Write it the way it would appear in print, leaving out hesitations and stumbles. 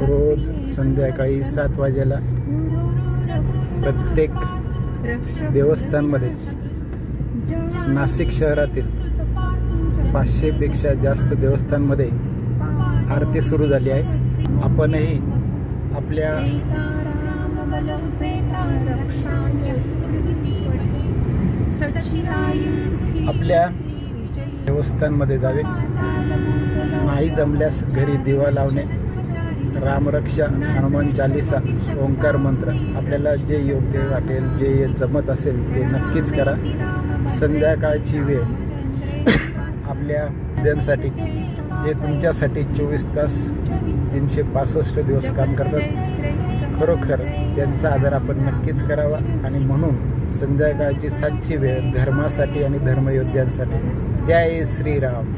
रोज संध्याकाळी 7 वाजेला प्रत्येक देवस्थानमध्ये नाशिक शहरातील 500 पेक्षा जास्त देवस्थानमध्ये आरती सुरू झाली आहे। आपणही आपल्या देवस्थानमध्ये जावे, नाही जमल्यास घरी दिवा लावणे, रामरक्षा, हनुमान चालीसा, ओंकार मंत्र, आपल्याला जे योग्य वाटेल, जे जमत असेल ते नक्कीच करा। संध्याकाळची वेळ आपल्या विद्यांसाठी, जे तुमच्यासाठी 24 तास 365 दिवस काम करतात, खरोखर त्यांचा आदर आपण नक्कीच करावा। आणि म्हणून संध्याकाळची 7ची वेळ धर्मासाठी आणि धर्मयोद्ध्यांसाठी। जय श्रीराम।